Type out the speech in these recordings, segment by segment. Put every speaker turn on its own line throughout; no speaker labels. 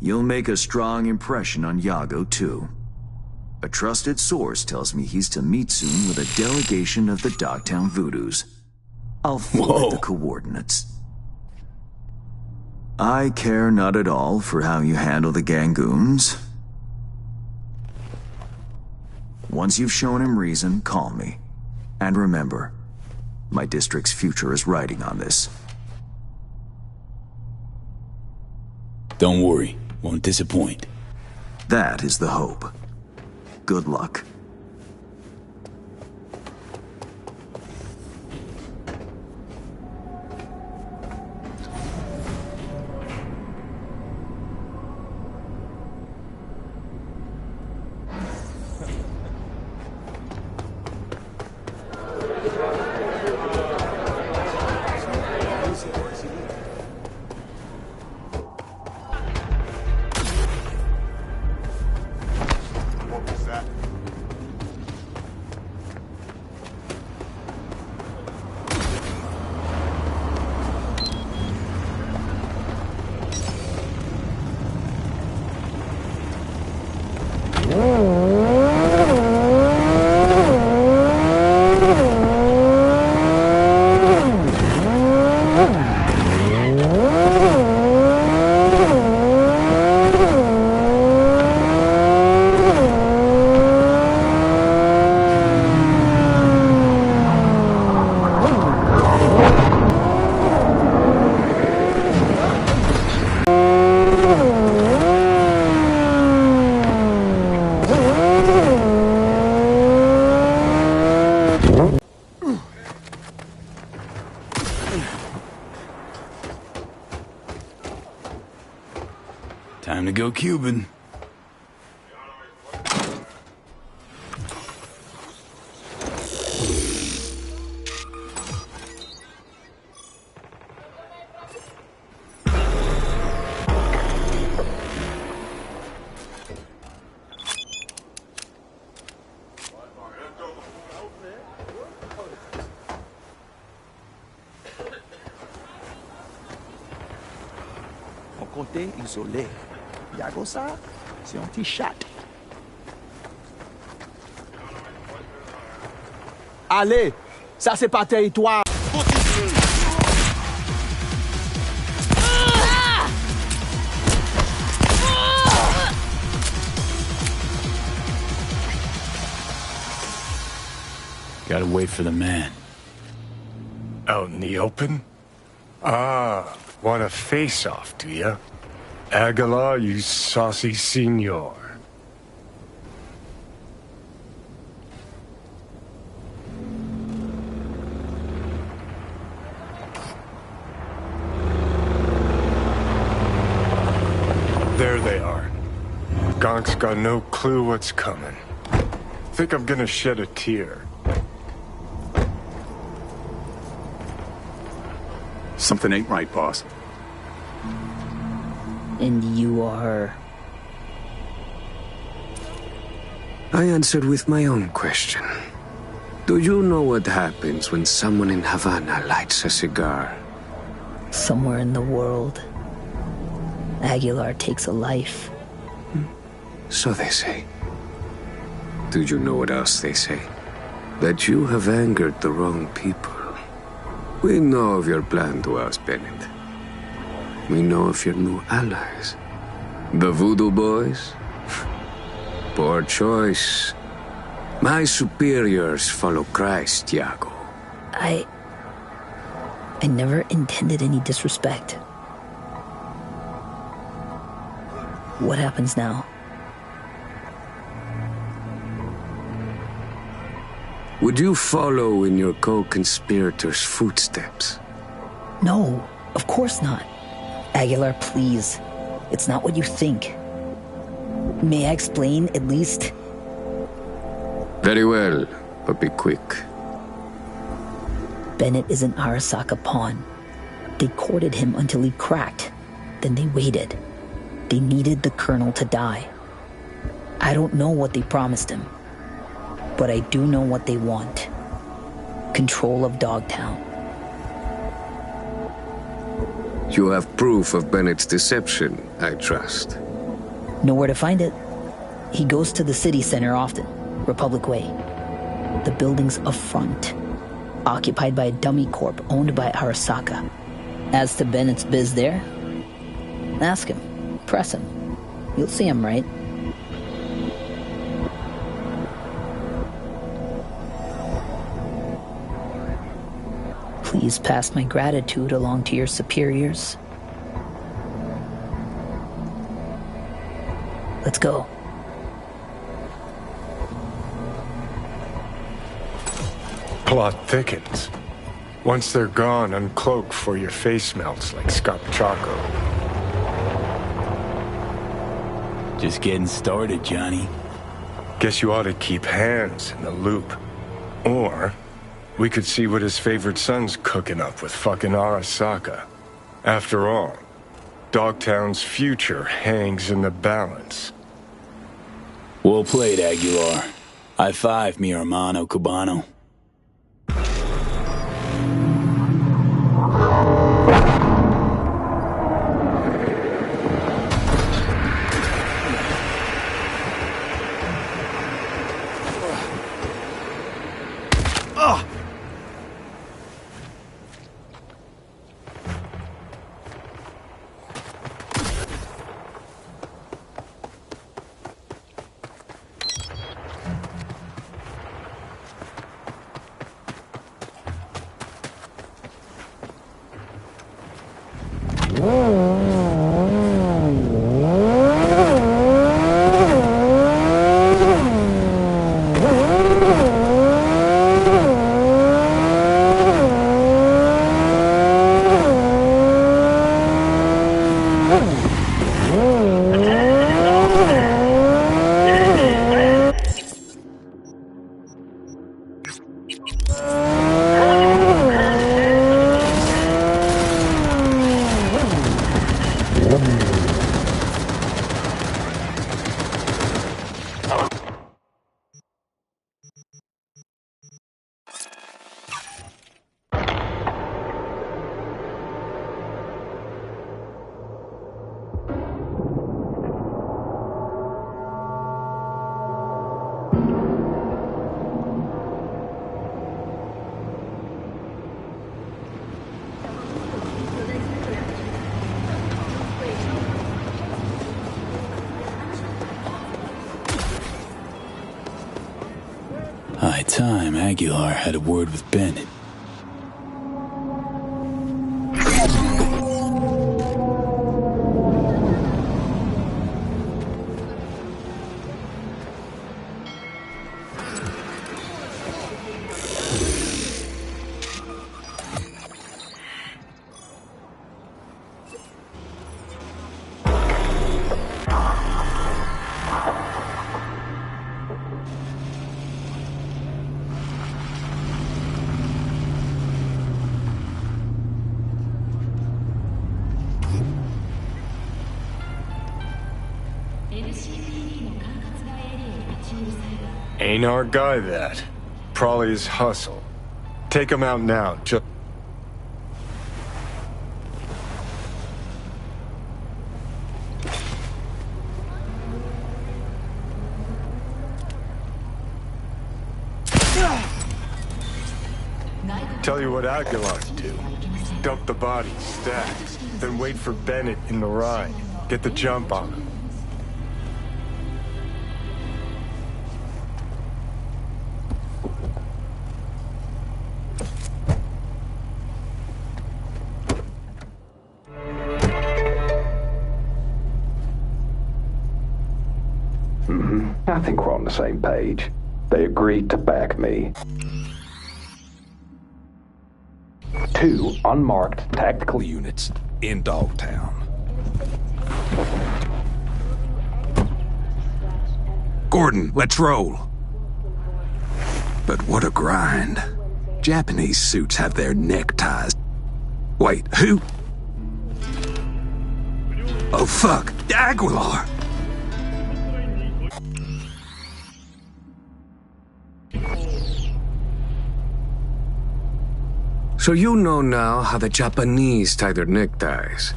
You'll make a strong impression on Yago, too. A trusted source tells me he's to meet soon with a delegation of the Dogtown Voodoos. I'll forward the coordinates. I care not at all for how you handle the Gangoons. Once you've shown him reason, call me. And remember, my district's future is riding on this.
Don't worry, won't disappoint.
That is the hope. Good luck.
Time to go Cuban.
On comptait isolé. Yago ça, c'est un petit chat. Allez, ça c'est pas territoire.
Gotta wait for the man.
Out in the open? Ah, want a face-off, do ya? Aguilar, you saucy senor. There they are. Gonk's got no clue what's coming. Think I'm gonna shed a tear.
Something ain't right, boss.
And you are...
I answered with my own question. Do you know what happens when someone in Havana lights a cigar?
Somewhere in the world, Aguilar takes a life.
So they say. Do you know what else they say? That you have angered the wrong people. We know of your plan to oust Bennett. We know of your new allies. The Voodoo Boys? Poor choice. My superiors follow Christ, Yago.
I never intended any disrespect. What happens now?
Would you follow in your co-conspirators' footsteps?
No, of course not. Aguilar, please. It's not what you think. May I explain, at least?
Very well, but be quick.
Bennett is an Arasaka pawn. They courted him until he cracked. Then they waited. They needed the Colonel to die. I don't know what they promised him. But I do know what they want. Control of Dogtown.
You have proof of Bennett's deception, I trust.
Know where to find it. He goes to the city center often, Republic Way. The building's a front, occupied by a dummy corp owned by Arasaka. As to Bennett's biz there, ask him, press him. You'll see him, right? Please pass my gratitude along to your superiors. Let's go.
Plot thickens. Once they're gone, uncloak for your face melts like Scott Choco.
Just getting started, Johnny.
Guess you ought to keep hands in the loop. Or, we could see what his favorite son's cooking up with fucking Arasaka. After all, Dogtown's future hangs in the balance.
Well played, Aguilar. High five, mi hermano cubano. High time Aguilar had a word with Bennett.
Ain't our guy that. Probably his hustle. Take him out now, just... Tell you what Aguilar do. Dump the body, stacked, then wait for Bennett in the ride. Get the jump on him.
I think we're on the same page. They agreed to back me. 2 unmarked tactical units in Dogtown.
Gordon, let's roll. But what a grind. Japanese suits have their neckties. Wait, who? Oh fuck, Aguilar! So you know now how the Japanese tie their neckties.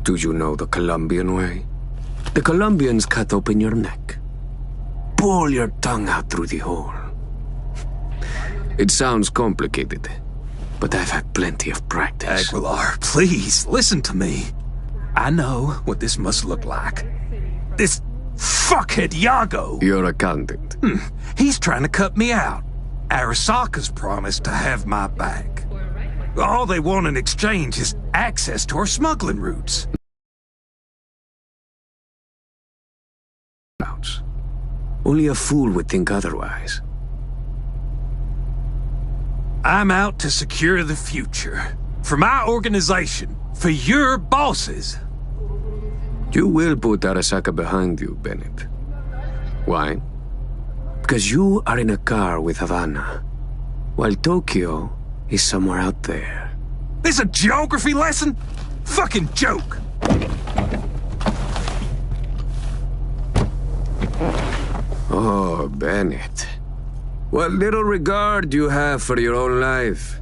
Do you know the Colombian way? The Colombians cut open your neck. Pull your tongue out through the hole. It sounds complicated, but I've had plenty of practice.
Aguilar, please, listen to me. I know what this must look like. This fuckhead Yago.
Your accountant.
He's trying to cut me out. Arasaka's promised to have my back. All they want in exchange is access to our smuggling routes.
Only a fool would think otherwise.
I'm out to secure the future. For my organization. For your bosses.
You will put Arasaka behind you, Bennett. Why? Because you are in a car with Havana, while Tokyo is somewhere out there.
This a geography lesson? Fucking joke!
Oh, Bennett. What little regard you have for your own life.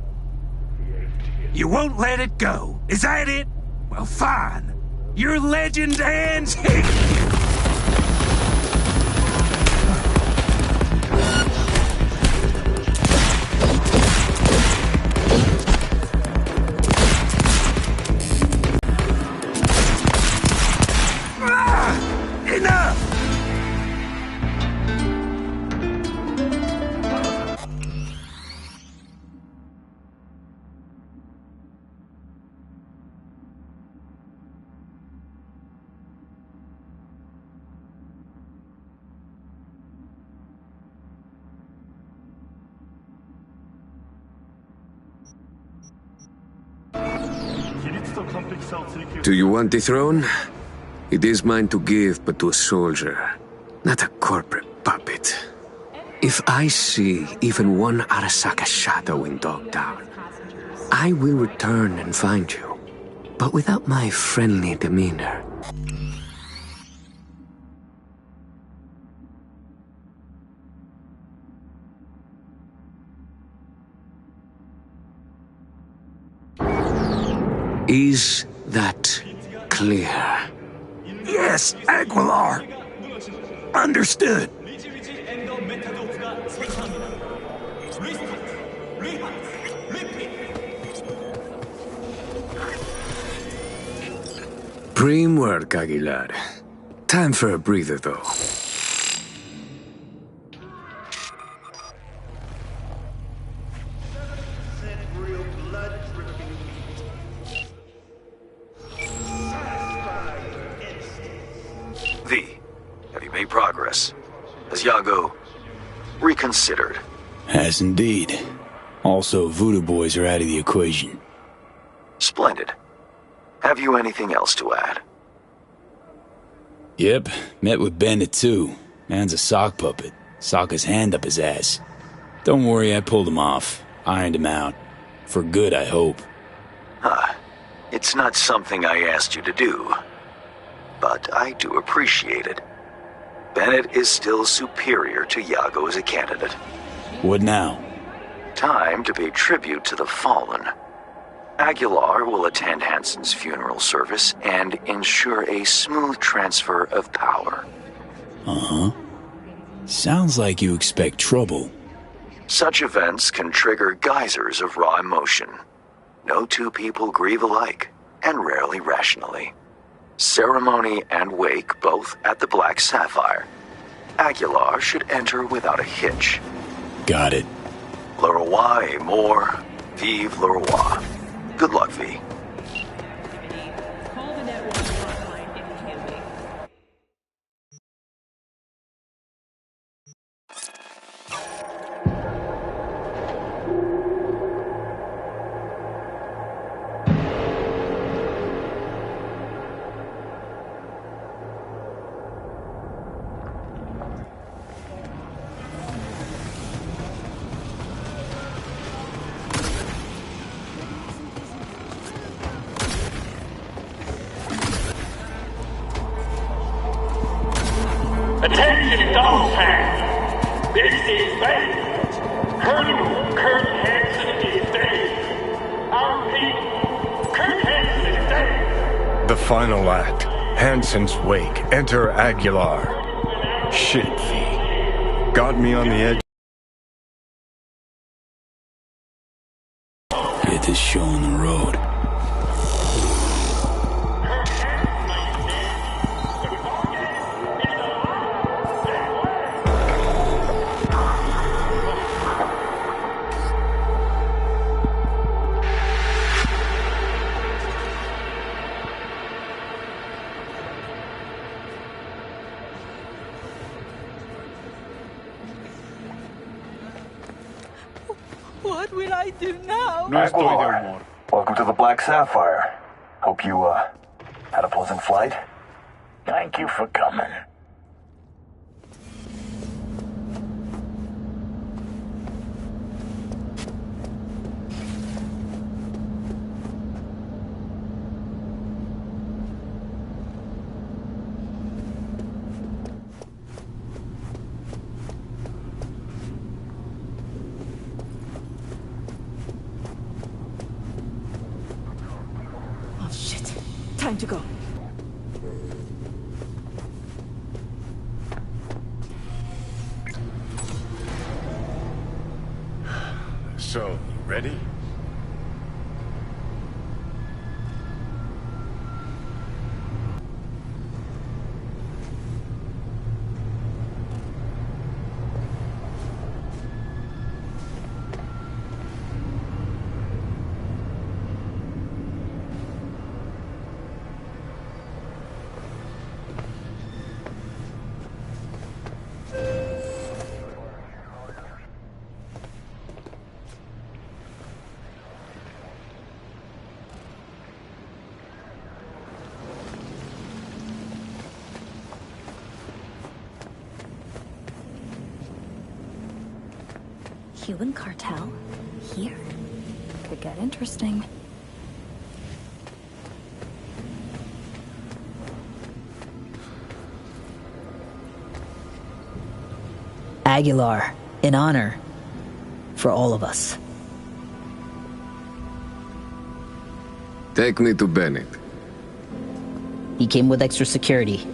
You won't let it go. Is that it? Well, fine. Your legend ends here. Enough!
Do you want the throne? It is mine to give, but to a soldier, not a corporate puppet. If I see even one Arasaka shadow in Dogtown, I will return and find you, but without my friendly demeanor. Is that clear?
Yes, Aguilar. Understood.
Prim work, Aguilar. Time for a breather, though.
Have you made progress? Has Yago reconsidered?
Has indeed. Also, Voodoo Boys are out of the equation.
Splendid. Have you anything else to add?
Yep, met with Bandit too. Man's a sock puppet. Sock his hand up his ass. Don't worry, I pulled him off. Ironed him out. For good, I hope.
It's not something I asked you to do. But I do appreciate it. Bennett is still superior to Yago as a candidate.
What now?
Time to pay tribute to the fallen. Aguilar will attend Hansen's funeral service and ensure a smooth transfer of power.
Uh-huh. Sounds like you expect trouble.
Such events can trigger geysers of raw emotion. No two people grieve alike, and rarely rationally. Ceremony and wake both at the Black Sapphire. Aguilar should enter without a hitch.
Got it.
Le roi est mort, vive le roi. Good luck, V.
Attention, Dogtown! This is Bennett. Colonel Kurt Hansen is dead. Our people, Kurt Hansen is dead.
The final act. Hansen's wake. Enter Aguilar. Shit, V. Got me on the edge.
Get this show on the road.
What will I do now?
No estoy de humor. Welcome to the Black Sapphire. Hope you, had a pleasant flight. Thank you for coming.
Oh, shit. Time to go.
So, ready?
Cuban cartel? Here? Could get interesting.
Aguilar, in honor. For all of us.
Take me to Bennett.
He came with extra security.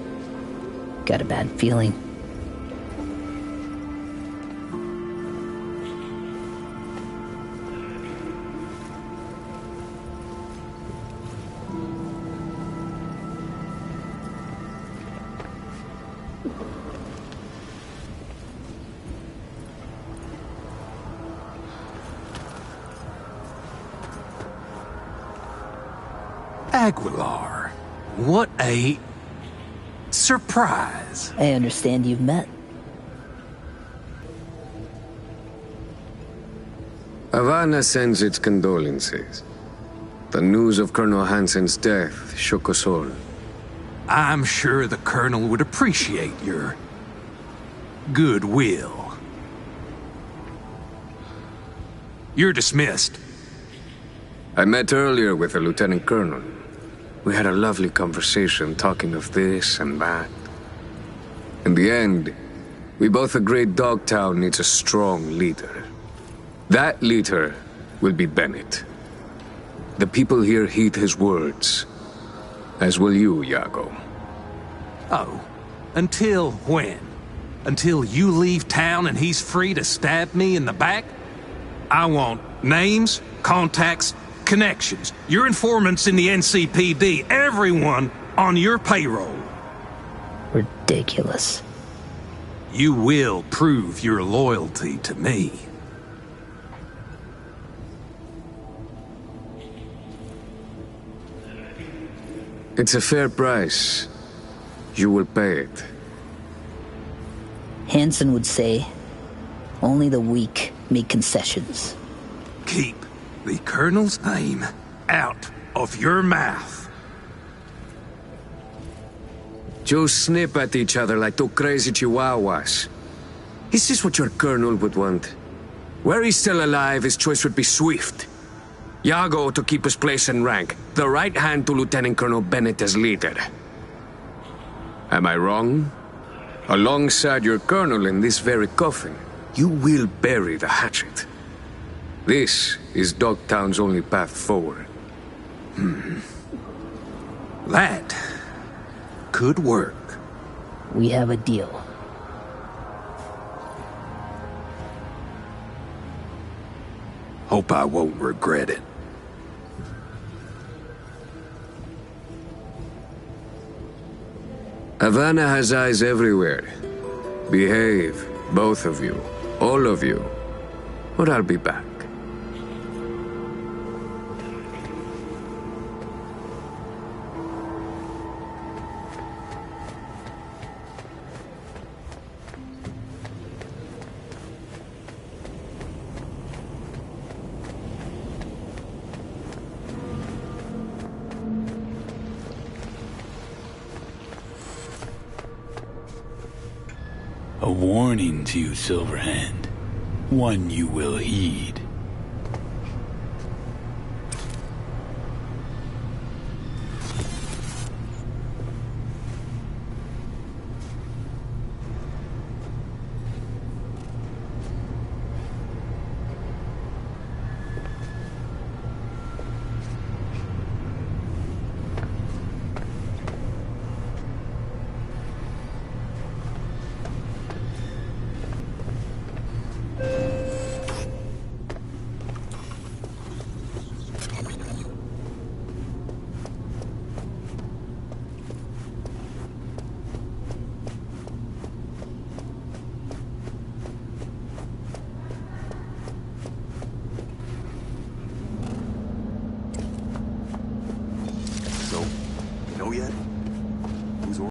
Got a bad feeling.
Aguilar. What a surprise.
I understand you've met.
Havana sends its condolences. The news of Colonel Hansen's death shook us all.
I'm sure the Colonel would appreciate your goodwill. You're dismissed.
I met earlier with the Lieutenant Colonel. We had a lovely conversation talking of this and that. In the end, we both agreed Dogtown needs a strong leader. That leader will be Bennett. The people here heed his words, as will you, Iago.
Oh, until when? Until you leave town and he's free to stab me in the back? I want names, contacts, connections, your informants in the NCPD, everyone on your payroll.
Ridiculous.
You will prove your loyalty to me.
It's a fair price. You will pay it.
Hansen would say, only the weak make concessions.
Keep the Colonel's name out of your mouth.
You snip at each other like two crazy chihuahuas. Is this what your Colonel would want? Were he still alive, his choice would be swift. Iago to keep his place and rank, the right hand to Lieutenant Colonel Bennett as leader. Am I wrong? Alongside your Colonel in this very coffin, you will bury the hatchet. This is Dogtown's only path forward.
That could work.
We have a deal.
Hope I won't regret it.
Havana has eyes everywhere. Behave, both of you, all of you, or I'll be back.
A warning to you, Silverhand. One you will heed.